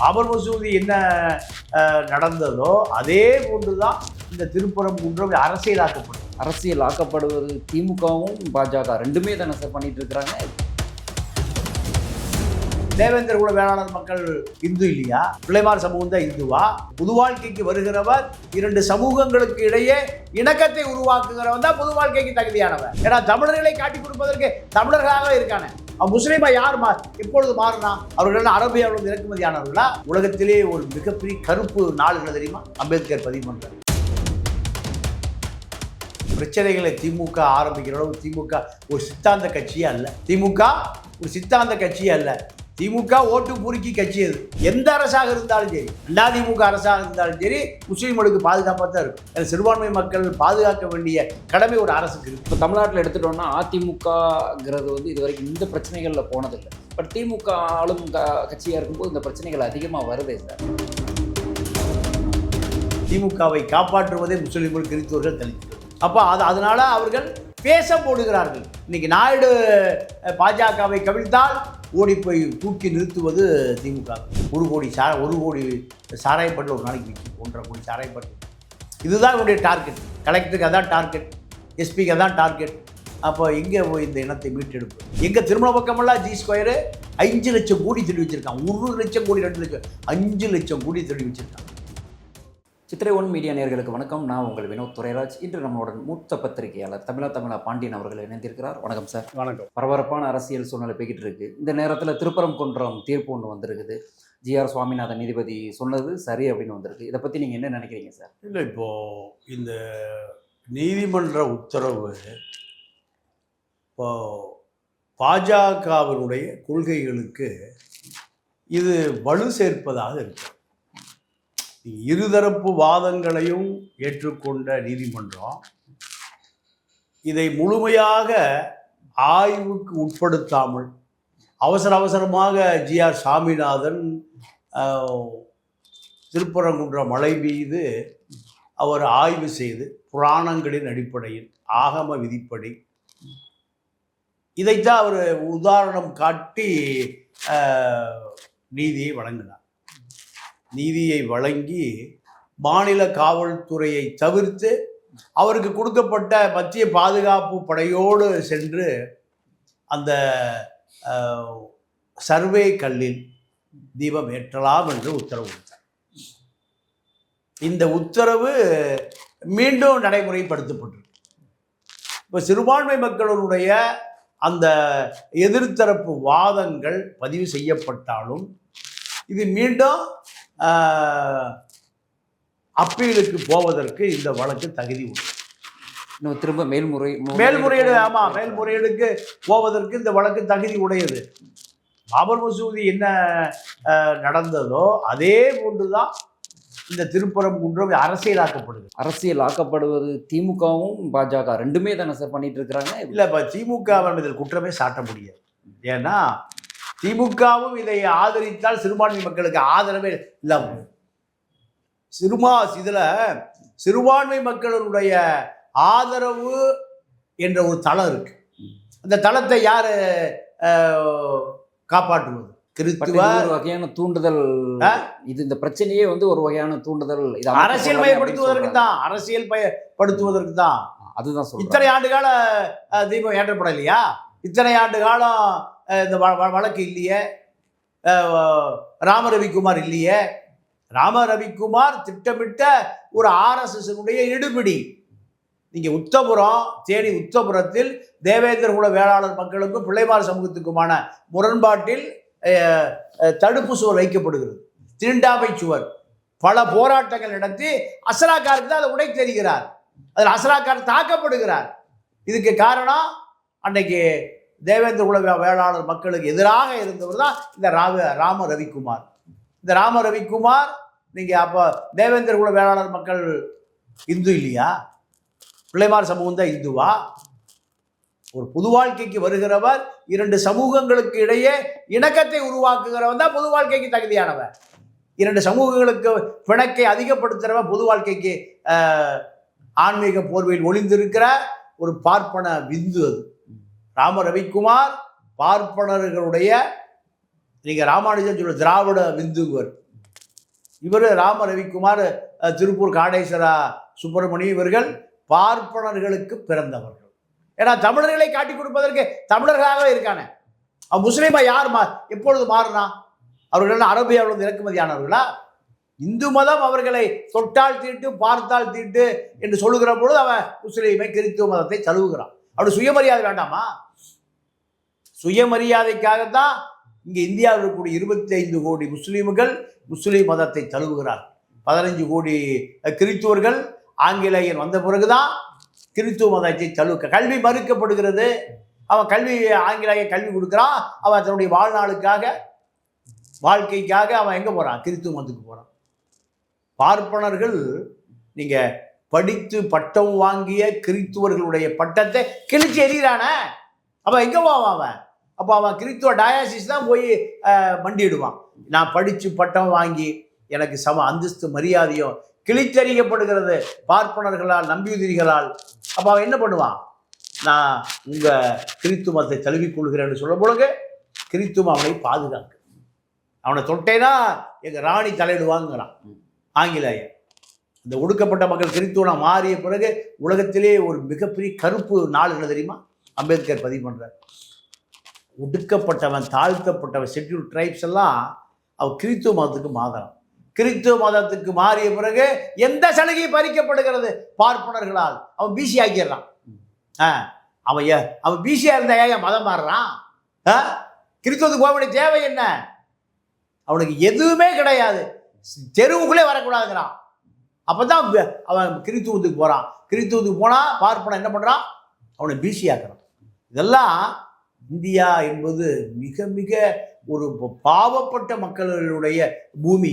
பாபர் மசூதி என்ன நடந்ததோ அதே போன்றுதான் இந்த திருப்பரங்குன்றம் அரசியலாக்கப்படுவது திமுகவும் பாஜக ரெண்டுமே தானே சார் பண்ணிட்டு இருக்கிறாங்க. தேவேந்திர குல வேளாளர் மக்கள் இந்து இல்லையா? பிள்ளைமார் சமூகம் தான் இந்துவா? புது வாழ்க்கைக்கு வருகிறவர் இரண்டு சமூகங்களுக்கு இடையே இணக்கத்தை உருவாக்குகிறவன் தான் புது வாழ்க்கைக்கு தகுதியானவன். ஏன்னா தமிழர்களை காட்டி கொடுப்பதற்கு தமிழர்களாக இருக்கானே. முஸ்லீமா யார் எப்பொழுது மாறினா? அவர்கள் அரபியாவில் இறக்குமதியானவர்களா? உலகத்திலே ஒரு மிகப்பெரிய கருப்பு நாடுகள் தெரியுமா? அம்பேத்கர் பதிவு பண்றார். பிரச்சனைகளை திமுக ஆரம்பிக்கிற அளவு திமுக ஒரு சித்தாந்த கட்சியே அல்ல. திமுக ஒரு சித்தாந்த கட்சியே அல்ல. திமுக ஓட்டு பொறுக்கி கட்சி. அது எந்த அரசாக இருந்தாலும் சரி, அதிமுக அரசாக இருந்தாலும் சரி, முஸ்லீம்களுக்கு பாதுகாப்பாக தான் இருக்கும். சிறுபான்மை மக்கள் பாதுகாக்க வேண்டிய கடமை ஒரு அரசுக்கு இருக்கு. இப்போ தமிழ்நாட்டில் எடுத்துட்டோம்னா அதிமுகங்கிறது இது வரைக்கும் இந்த பிரச்சனைகளில் போனதில்லை. பட் திமுக ஆளும் கட்சியாக இருக்கும்போது இந்த பிரச்சனைகள் அதிகமாக வருதே சார். திமுகவை காப்பாற்றுவதே முஸ்லீம்கள் கிறிஸ்தவர்கள் தனித்து. அப்போ அதனால அவர்கள் பேச போடுகிறார்கள். இன்னைக்கு நாயுடு பாஜகவை கவிழ்த்தால் ஓடி போய் தூக்கி நிறுத்துவது திமுக. ஒரு கோடி சாராயப்பட்டு ஒரு நாளைக்கு விற்கும். 1.5 கோடி சாராயப்பட்டு. இதுதான் இவருடைய டார்கெட். கலெக்டருக்கு அதான் டார்கெட், எஸ்பிக்கு அதான் டார்கெட். அப்போ எங்கே போய் இந்த இனத்தை மீட்டெடுப்பு? எங்கள் திருமண பக்கமெல்லாம் G2 5 லட்சம் கோடி தேடி வச்சுருக்கான். 1 லட்சம் கோடி 2 லட்சம் 5 லட்சம் கோடி தேடி வச்சுருக்கான். சித்திரை ஒன் மீடியா நேயர்களுக்கு வணக்கம். நான் உங்கள் வினோத் துரைராஜ். இன்று நம்மளுடன் மூத்த பத்திரிகையாளர் தமிழா பாண்டியன் அவர்கள் இணைந்திருக்கிறார். வணக்கம் சார். வணக்கம். பரபரப்பான அரசியல் சூழ்நிலை போய்கிட்டு இருக்கு. இந்த நேரத்தில் திருப்பரங்குன்றம் தீர்ப்பு ஒன்று வந்திருக்குது. ஜிஆர் சுவாமிநாதன் நீதிபதி சொன்னது சரி அப்படின்னு வந்திருக்கு. இதை பற்றி நீங்கள் என்ன நினைக்கிறீங்க சார்? இல்லை, இப்போது இந்த நீதிமன்ற உத்தரவு இப்போ பாஜகவினுடைய கொள்கைகளுக்கு இது வலு சேர்ப்பதாக இருக்கு. இருதரப்பு வாதங்களையும் ஏற்றுக்கொண்ட நீதிமன்றம் இதை முழுமையாக ஆய்வுக்கு உட்படுத்தாமல் அவசரமாக ஜிஆர் சாமிநாதன் திருப்பரங்குன்றம் மலை மீது அவர் ஆய்வு செய்து புராணங்களின் அடிப்படையில் ஆகம விதிப்படி இதைத்தான் அவர் உதாரணம் காட்டி நீதியை வழங்கினார். நீதியை வழங்கி மாநில காவல்துறையை தவிர்த்து அவருக்கு கொடுக்கப்பட்ட மத்திய பாதுகாப்பு படையோடு சென்று அந்த சர்வே கல்லில் தீபம் ஏற்றலாம் என்று உத்தரவு கொடுத்தார். இந்த உத்தரவு மீண்டும் நடைமுறைப்படுத்தப்பட்டிருக்கு. இப்போ சிறுபான்மை மக்களுடைய அந்த எதிர்த்தரப்பு வாதங்கள் பதிவு செய்யப்பட்டாலும் இது மீண்டும் அப்பீலுக்கு போவதற்கு இந்த வழக்கு தகுதி உண்டு. இன்னும் திரும்ப மேல்முறையீடு மேல்முறையீடுக்கு போவதற்கு இந்த வழக்கு தகுதி உடையது. பாபர் மசூதி என்ன நடந்ததோ அதே போன்றுதான் இந்த திருப்பரங்குன்றம் அரசியலாக்கப்படுவது திமுகவும் பாஜக ரெண்டுமே தானே சார் பண்ணிட்டு இருக்கிறாங்க. இல்லை, இப்போ திமுக இதில் குற்றமே சாட்ட முடியாது. ஏன்னா திமுகவும் இதை ஆதரித்தால் சிறுபான்மை மக்களுக்கு ஆதரவே இல்லாமல் இதில் சிறுபான்மை மக்களுடைய ஆதரவு என்ற ஒரு தளம் இருக்கு. அந்த தளத்தை யார் காப்பாற்றுவது? ஒரு வகையான தூண்டுதல். இது இந்த பிரச்சனையே ஒரு வகையான தூண்டுதல். அரசியல் பயப்படுத்துவதற்கு தான். அதுதான் சொல்றேன். இத்தனை ஆண்டு கால தீபம் ஏற்றப்படலையா? இத்தனை ஆண்டு காலம் இந்த வழக்கு இல்லையே. ராமரவிக்குமார் இல்லையே. ராமரவிக்குமார் திட்டமிட்ட ஒரு RSSனுடைய இடுபிடி. நீங்கள் தேனி உத்தபுரத்தில் தேவேந்திர குல வேளாளர் மக்களுக்கும் பிள்ளைமார் சமூகத்துக்குமான முரண்பாட்டில் தடுப்பு சுவர் வைக்கப்படுகிறது. தீண்டாமை சுவர். பல போராட்டங்கள் நடத்தி அசராக்காருக்கு தான் அதை உடை தெரிகிறார். அதில் அசராக்கார் தாக்கப்படுகிறார். இதுக்கு காரணம் அன்னைக்கு தேவேந்திர குல வேளாளர் மக்களுக்கு எதிராக இருந்தவர் தான் இந்த ராம ரவிக்குமார். இந்த ராம ரவிக்குமார் நீங்கள் அப்போ தேவேந்திர குல வேளாளர் மக்கள் இந்து இல்லையா? பிள்ளைமார் சமூகம் தான் இந்துவா? ஒரு புது வாழ்க்கைக்கு வருகிறவர் இரண்டு சமூகங்களுக்கு இடையே இணக்கத்தை உருவாக்குகிறவன் தான் புது வாழ்க்கைக்கு தகுதியானவன். இரண்டு சமூகங்களுக்கு பிணக்கை அதிகப்படுத்துகிறவன் புது வாழ்க்கைக்கு ஆன்மீக போர்வையில் ஒளிந்திருக்கிற ஒரு பார்ப்பன விந்து. அது ராம ரவிக்குமார் பார்ப்பனர்களுடைய, நீங்கள் ராமானுஜன் சொல்ல திராவிட விந்துவர். இவர் ராம ரவிக்குமார், திருப்பூர் காடேஸ்வரா சுப்பிரமணியம் இவர்கள் பார்ப்பனர்களுக்கு பிறந்தவர்கள். ஏன்னா தமிழர்களை காட்டி கொடுப்பதற்கு தமிழர்களாகவே இருக்கானே. அவன் முஸ்லீமா யார் எப்பொழுது மாறினா? அவர்கள் அரபியாவில் இறக்குமதியானவர்களா? இந்து மதம் அவர்களை தொட்டால் தீட்டு பார்த்தால் தீட்டு என்று சொல்லுகிற பொழுது அவன் முஸ்லீமை கிறிஸ்துவ மதத்தை தழுவுகிறான். அப்படி சுயமரியாதை வேண்டாமா? சுயமரியாதைக்காகத்தான் இங்கே இந்தியாவில் இருக்கக்கூடிய 25 கோடி முஸ்லீம்கள் முஸ்லீம் மதத்தை தழுவுகிறார். 15 கோடி கிறிஸ்துவர்கள் ஆங்கிலேயன் வந்த பிறகுதான் கிறிஸ்துவ மதத்தை தழுவுக்க. கல்வி மறுக்கப்படுகிறது. அவன் ஆங்கிலேய கல்வி கொடுக்குறான். அவன் தன்னுடைய வாழ்நாளுக்காக வாழ்க்கைக்காக அவன் எங்கே போகிறான்? கிறிஸ்துவ மதத்துக்கு போகிறான். பார்ப்பனர்கள் நீங்கள் படித்து பட்டம் வாங்கிய கிறிஸ்துவர்களுடைய பட்டத்தை கிழிச்சு எறிகிறானே, அவன் எங்கே போவான்? அவன் அப்போ அவன் கிறிஸ்துவ டயாசிஸ் தான் போய் மண்டிடுவான். நான் படித்து பட்டம் வாங்கி எனக்கு சம அந்தஸ்து மரியாதையும் கிழித்தறியப்படுகிறது பார்ப்பனர்களால், நம்பியுதிரிகளால். அப்போ அவன் என்ன பண்ணுவான்? நான் உங்கள் கிறிஸ்துவ மதத்தை தழுவிக்கொள்கிறேன்னு சொல்லும் பொழுது கிறிஸ்துவம் அவனை பாதுகாக்கு. அவனை தொட்டேனா எங்கள் ராணி தலையிடுவாங்கிறான் ஆங்கிலேயர். இந்த ஒடுக்கப்பட்ட மக்கள் கிறிஸ்துவனா மாறிய பிறகு உலகத்திலே ஒரு மிகப்பெரிய கருப்பு நாள் என்ன தெரியுமா? அம்பேத்கர் பதிவு பண்ணுறார். ஒடுக்கப்பட்டவன், தாழ்த்தப்பட்டவன், ஷெட்யூல் ட்ரைப்ஸ் எல்லாம் அவன் கிறிஸ்துவ மதத்துக்கு மாறலாம். கிறிஸ்துவ மதத்துக்கு மாறிய பிறகு எந்த சலுகையும் பறிக்கப்படுகிறது பார்ப்பனர்களால். அவன் பிசி ஆக்கிடுறான். அவன் பிசியா இருந்தா ஏன் மதம் மாறுறான்? கிறிஸ்துவத்துக்கு போக வேண்டிய தேவை என்ன? அவனுக்கு எதுவுமே கிடையாது. தெருவுக்குள்ளே வரக்கூடாதுங்கிறான். அப்பதான் அவன் கிறிஸ்துவத்துக்கு போறான். கிறிஸ்துவத்துக்கு போனா பார்ப்பன என்ன பண்றான்? அவனை பிசி ஆக்குறான். இதெல்லாம் இந்தியா என்பது மிக மிக ஒரு பாவப்பட்ட மக்களுடைய பூமி.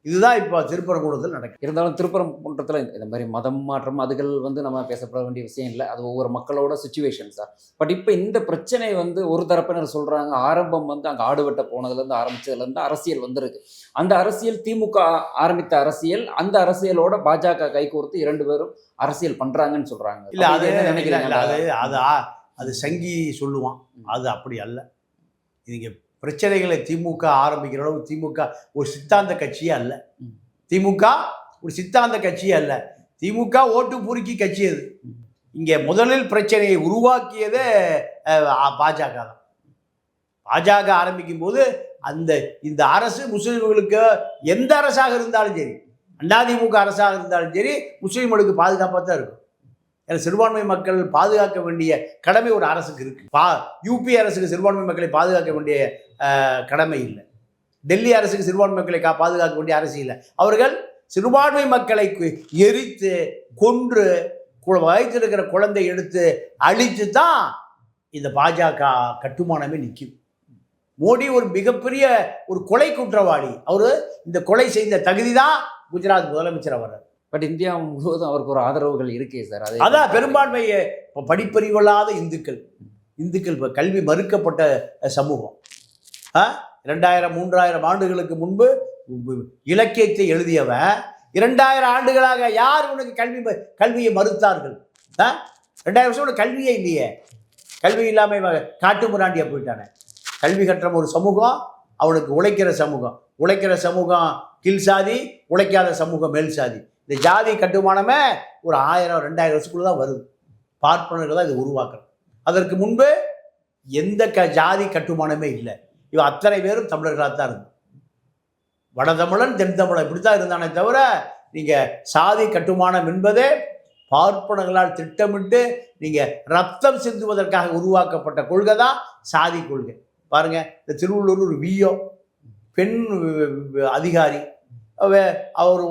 இதுதான் இப்போ திருப்பரங்குன்றத்தில் நடக்கும். இருந்தாலும் திருப்பரங்குன்றத்தில் இந்த மாதிரி மதம் மாற்றம் அதுகள் நம்ம பேசப்பட வேண்டிய விஷயம் இல்லை. அது ஒவ்வொரு மக்களோட சுச்சுவேஷன் சார். பட் இப்போ இந்த பிரச்சனை ஒரு தரப்பினர் சொல்கிறாங்க, ஆரம்பம் அங்கே ஆடு வெட்ட போனதுலேருந்து ஆரம்பித்ததுலேருந்து அரசியல் வந்திருக்கு. அந்த அரசியல் திமுக ஆரம்பித்த அரசியல், அந்த அரசியலோட பாஜக கைகோர்த்து 2 பேரும் அரசியல் பண்ணுறாங்கன்னு சொல்கிறாங்க. இல்லை அது என்ன நினைக்கிறீங்க? அது சங்கி சொல்லுவான். அது அப்படி அல்ல. நீங்க பிரச்சனைகளை திமுக ஆரம்பிக்கிற அளவு திமுக ஒரு சித்தாந்த கட்சியே அல்ல. திமுக ஒரு சித்தாந்த கட்சியே அல்ல. திமுக ஓட்டு பொறுக்கி கட்சி. அது இங்கே முதலில் பிரச்சனையை உருவாக்கியதே பாஜக தான். பாஜக ஆரம்பிக்கும் போது இந்த அரசு முஸ்லிம்களுக்கு எந்த அரசாக இருந்தாலும் சரி, அதிமுக அரசாக இருந்தாலும் சரி, முஸ்லிம்களுக்கு பாதுகாப்பாக தான் இருக்கும். ஏன்னா சிறுபான்மை மக்கள் பாதுகாக்க வேண்டிய கடமை ஒரு அரசுக்கு இருக்கு. யூபி அரசுக்கு சிறுபான்மை மக்களை பாதுகாக்க வேண்டிய கடமை இல்லை. டெல்லி அரசுக்கு சிறுபான்மை மக்களை பாதுகாக்க வேண்டிய அரசு இல்லை. அவர்கள் சிறுபான்மை மக்களை எரித்து கொன்று வயிற்றிருக்கிற குழந்தை எடுத்து அழித்து தான் இந்த பாஜக கட்டுமானமே நிற்கும். மோடி ஒரு மிகப்பெரிய ஒரு கொலை குற்றவாளி. அவரு இந்த கொலை செய்த தகுதி தான் குஜராத் முதலமைச்சர் அவர். பட் இந்தியா முழுவதும் அவருக்கு ஒரு ஆதரவுகள் இருக்கே சார். அதான் பெரும்பான்மை படிப்பறிவில்லாத இந்துக்கள் இப்போ கல்வி மறுக்கப்பட்ட சமூகம். 2000-3000 ஆண்டுகளுக்கு முன்பு இலக்கியத்தை எழுதியவன் 2000 ஆண்டுகளாக யார் உனக்கு கல்வியை மறுத்தார்கள்? 2000 வருஷம் கல்வியே இல்லையே. கல்வி இல்லாமல் காட்டு முராண்டியா போயிட்டானே. கல்வி கற்ற ஒரு சமூகம் அவனுக்கு உழைக்கிற சமூகம் கீழ் சாதி, உழைக்காத சமூகம் மேல் சாதி. இந்த ஜாதி கட்டுமானமே ஒரு 1000-2000 வருஷத்துக்குள்ள தான் வருது. பார்ப்பனர்கள் தான் இதை உருவாக்குறது. அதற்கு முன்பு எந்த ஜாதி கட்டுமானமே இல்லை. இவன் அத்தனை பேரும் தமிழர்களாக தான் இருந்தான். வடதமிழன் தென் தமிழன் இப்படித்தான் இருந்தானே தவிர நீங்கள் சாதி கட்டுமானம் என்பதே பார்ப்பனர்களால் திட்டமிட்டு நீங்கள் ரத்தம் சிந்துவதற்காக உருவாக்கப்பட்ட கொள்கை தான் சாதி கொள்கை. பாருங்க, இந்த திருவள்ளூர் ஒரு விஓ பெண் அதிகாரி, அவர்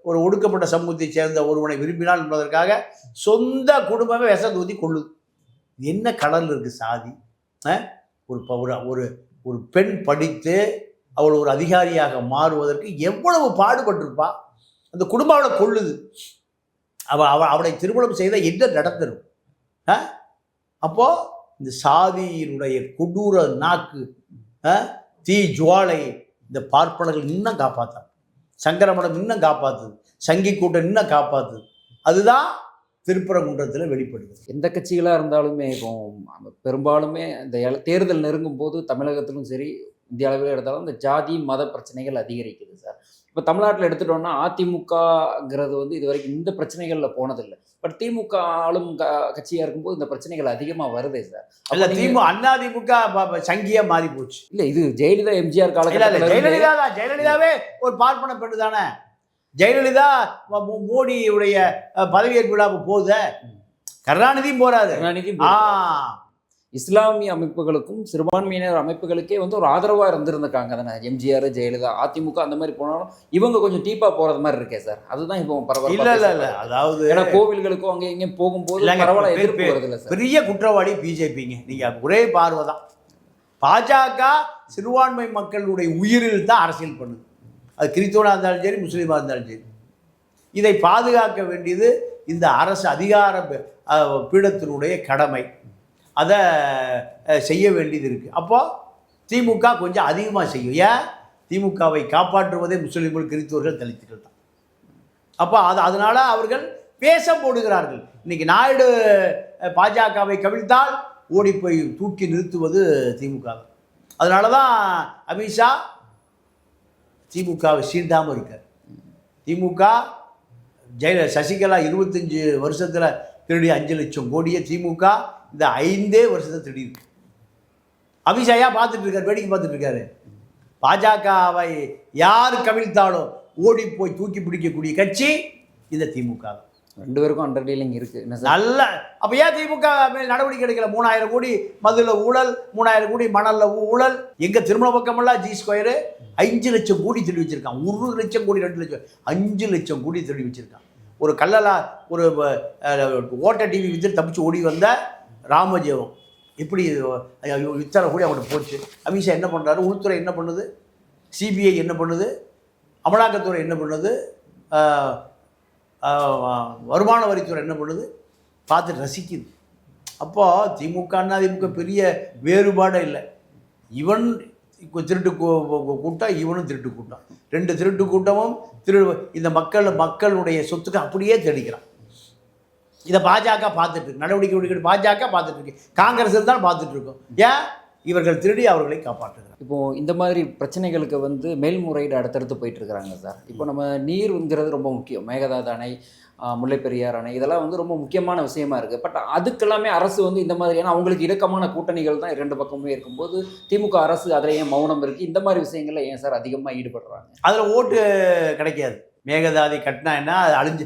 ஒரு ஒடுக்கப்பட்ட சமூகத்தை சேர்ந்த ஒருவனை விரும்பினாள் என்பதற்காக சொந்த குடும்பமே விஷம் ஊதி கொள்ளுது. என்ன கடல் இருக்கு சாதி? ஒரு பெண் படித்து அவள் ஒரு அதிகாரியாக மாறுவதற்கு எவ்வளவு பாடுபட்டிருப்பா. அந்த குடும்பம் அவளை கொள்ளுது. அவளை திருமணம் செய்த என்ன நடந்துடும்? அப்போ இந்த சாதியினுடைய கொடூர நாக்கு, தீ ஜுவாலை இந்த பார்ப்பனர்கள் இன்னும் காப்பாற்றாங்க. சங்கரமடம் இன்னும் காப்பாற்றுது. சங்கி கூட்டம் இன்னும் காப்பாற்றுது. அதுதான் திருப்பரங்குன்றத்தில் வெளிப்படுது. எந்த கட்சிகளாக இருந்தாலுமே இப்போ பெரும்பாலுமே இந்த தேர்தல் நெருங்கும் போது தமிழகத்திலும் சரி இந்திய அளவில் எடுத்தாலும் இந்த ஜாதி மத பிரச்சனைகள் அதிகரிக்குது சார். இப்போ தமிழ்நாட்டில் எடுத்துட்டோம்னா அதிமுகங்கிறது வந்து இது வரைக்கும் இந்த பிரச்சனைகளில் போனதில்லை. பட் திமுக ஆளும் கட்சியாக இருக்கும்போது இந்த பிரச்சனைகள் அதிகமாக வருதே சார். இல்ல அதிமுக சங்கியா மாறி போச்சு. இல்லை, இது ஜெயலலிதா எம்ஜிஆர் காலகட்டத்தில் ஜெயலலிதாவே ஒரு பார்ப்பன பெண்ணு தானே. ஜெயலலிதா மோடியுடைய பதவியேற்பு விழா போகுத, கருணாநிதியும் போறாரு. இஸ்லாமிய அமைப்புகளுக்கும் சிறுபான்மையினர் அமைப்புகளுக்கே வந்து ஒரு ஆதரவாக இருந்திருந்திருக்காங்க தானே எம்ஜிஆர், ஜெயலலிதா. அதிமுக அந்த மாதிரி போனாலும் இவங்க கொஞ்சம் டீப்பாக போகிறது மாதிரி இருக்கே சார். அதுதான் இப்போ பரவாயில்ல. இல்லை அதாவது ஏன்னா கோவில்களுக்கும் அங்கே இங்கே போகும்போது பரவாயில்ல எதிர்ப்பு வருது இல்லை சார். பெரிய குற்றவாளி பிஜேபிங்க. நீங்கள் ஒரே பார்வை தான். பாஜக சிறுபான்மை மக்களுடைய உயிரில் தான் அரசியல் பண்ணுது. அது கிறிஸ்தவனாக இருந்தாலும் சரி, முஸ்லீமாக இருந்தாலும் சரி. இதை பாதுகாக்க வேண்டியது இந்த அரசு அதிகார பீடத்தினுடைய கடமை. அதை செய்ய வேண்டியது இருக்குது. அப்போ திமுக கொஞ்சம் அதிகமாக செய்யும். ஏன்? திமுகவை காப்பாற்றுவதே முஸ்லீம்கள், கிறிஸ்தவர்கள், தலித்துகள் தான். அப்போ அதனால் அவர்கள் பேச போடுகிறார்கள். இன்றைக்கி நாயுடு பாஜகவை கவிழ்த்தால் ஓடி போய் தூக்கி நிறுத்துவது திமுக தான். அதனால தான் அமித்ஷா திமுகவை சீண்டாமல் இருக்கார். திமுக சசிகலா 25 வருஷத்தில் திருடி 5 லட்சம் கோடியை திமுக இந்த 5 வருஷத்தை திடீர்னு அமித்ஷா பார்த்துட்டு இருக்காரு, வேடிக்கை பார்த்துட்டு இருக்காரு. பாஜகவை யார் கவிழ்த்தாலும் ஓடி போய் தூக்கி பிடிக்கக்கூடிய கட்சி இந்த திமுக தான். 2 பேருக்கும் அண்டர் டீலிங் இருக்கு. நல்ல அப்போ ஏன் திமுக மேல் நடவடிக்கை எடுக்கல? 3000 கோடி மதுல ஊழல், 3000 கோடி மணல்ல ஊழல். எங்க திருமண பக்கமெல்லாம் ஜி ஸ்கொயரு 5 லட்சம் கோடி திருடி வச்சிருக்கான். 1 லட்சம் கோடி, 2 லட்சம், 5 லட்சம் கோடி திருடி வச்சிருக்கான். ஒரு கல்லலா ஒரு ஓட்ட டிவி வித்து தப்பிச்சு ஓடி வந்த ராமஜெயம் இப்படி இத்தனை கூட அவங்கள்ட்ட போச்சு. அமித்ஷா என்ன பண்ணுறாரு? உள்துறை என்ன பண்ணுது? சிபிஐ என்ன பண்ணுது? அமலாக்கத்துறை என்ன பண்ணுது? வருமான வரித்துறை என்ன பண்ணுது? பார்த்து ரசிக்குது. அப்போது திமுக அதிமுக பெரிய வேறுபாடு இல்லை. இவன் திருட்டு கூட்டம், இவனும் திருட்டு கூட்டம். 2 திருட்டு கூட்டமும் இந்த மக்களுடைய சொத்துக்கு அப்படியே தேடிக்கிறான். இதை பாஜக பார்த்துட்டு இருக்கு. நடவடிக்கை பாஜக பார்த்துட்டு இருக்கு. காங்கிரஸ் தான் பார்த்துட்டு இருக்கோம். ஏன்? இவர்கள் திருடி அவர்களை காப்பாற்றுகிறார். இப்போது இந்த மாதிரி பிரச்சனைகளுக்கு வந்து மேல்முறையீடு அடுத்தடுத்து போயிட்டு இருக்கிறாங்க சார். இப்போ நம்ம நீர்ங்கிறது ரொம்ப முக்கியம். மேகதாது அணை, முல்லைப்பெரியார் அணை, இதெல்லாம் வந்து ரொம்ப முக்கியமான விஷயமா இருக்குது. பட் அதுக்கெல்லாமே அரசு வந்து இந்த மாதிரியான அவங்களுக்கு இறக்கமான கூட்டணிகள் தான் 2 பக்கமுமே இருக்கும்போது திமுக அரசு அதில் ஏன் மௌனம் இருக்குது? இந்த மாதிரி விஷயங்கள்ல ஏன் சார் அதிகமாக ஈடுபடுறாங்க? அதில் ஓட்டு கிடைக்காது. மேகதாதி கட்டினா என்ன, அது அழிஞ்சு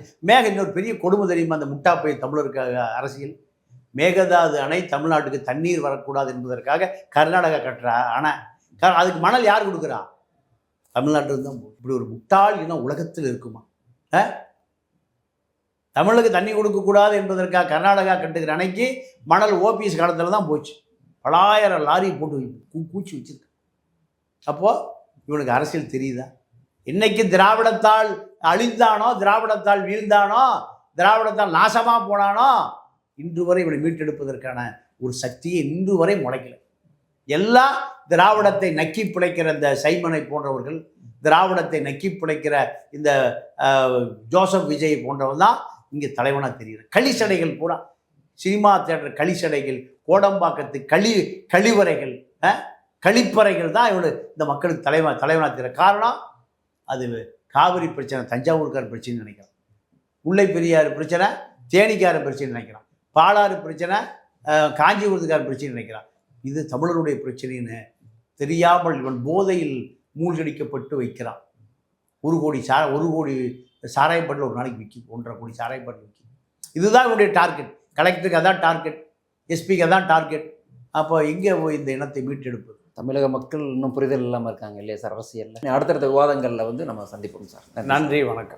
இன்னொரு பெரிய கொடுமை தெரியுமா? அந்த முட்டாப்பை தமிழருக்கு அரசியல். மேகதாது அணை தமிழ்நாட்டுக்கு தண்ணீர் வரக்கூடாது என்பதற்காக கர்நாடகா கட்டுற அணை. அதுக்கு மணல் யார் கொடுக்குறா? தமிழ்நாட்டில் தான். இப்படி ஒரு முட்டாள் இன்னும் உலகத்தில் இருக்குமா? தமிழுக்கு தண்ணி கொடுக்கக்கூடாது என்பதற்காக கர்நாடகா கட்டுகிற அணைக்கு மணல் ஓபிஎஸ் காலத்தில் தான் போச்சு. பலாயிரம் லாரி போட்டு கூச்சி வச்சிருக்கு. அப்போது இவனுக்கு அரசியல் தெரியுதா? இன்னைக்கு திராவிடத்தால் அழிந்தானோ, திராவிடத்தால் வீழ்ந்தானோ, திராவிடத்தால் நாசமாக போனானோ, இன்று வரை இவனை மீட்டெடுப்பதற்கான ஒரு சக்தியை இன்று வரை முளைக்கல. எல்லாம் திராவிடத்தை நக்கி பிழைக்கிற இந்த சைமனை போன்றவர்கள், திராவிடத்தை நக்கி பிழைக்கிற இந்த ஜோசப் விஜய் போன்றவன் தான் இங்கே தலைவனாக தெரியுது. களிச்சடைகள் பூரா சினிமா தியேட்டர் களிச்சடைகள், கோடம்பாக்கத்து கழிவறைகள், கழிப்பறைகள் தான் இவனு இந்த மக்களுக்கு தலைவனாக தெரியுற காரணம். அது காவிரி பிரச்சனை தஞ்சாவூர்கார பிரச்சனை நினைக்கிறான், முல்லை பெரியாறு பிரச்சனை தேனிக்கார பிரச்சனை நினைக்கிறான், பாலாறு பிரச்சனை காஞ்சிபுரத்துக்கார பிரச்சனை நினைக்கிறான். இது தமிழருடைய பிரச்சனைன்னு தெரியாமல் இவன் போதையில் மூழ்கடிக்கப்பட்டு வைக்கிறான். 1 கோடி சாராயப்பாட்டில் ஒரு நாளைக்கு விற்கி, 1.5 கோடி சாராயப்பாட்டில் விற்கி. இதுதான் இவனுடைய டார்கெட். கலெக்டருக்கு அதான் டார்கெட், எஸ்பிக்கு அதான் டார்கெட். அப்போ எங்கே போய் இந்த இனத்தை மீட்டெடுப்பது? தமிழக மக்கள் இன்னும் புரிதல் இல்லாமல் இருக்காங்க இல்லையா சார் அரசியலில். அடுத்தடுத்த விவாதங்களில் வந்து நம்ம சந்திப்போம் சார். நன்றி, வணக்கம்.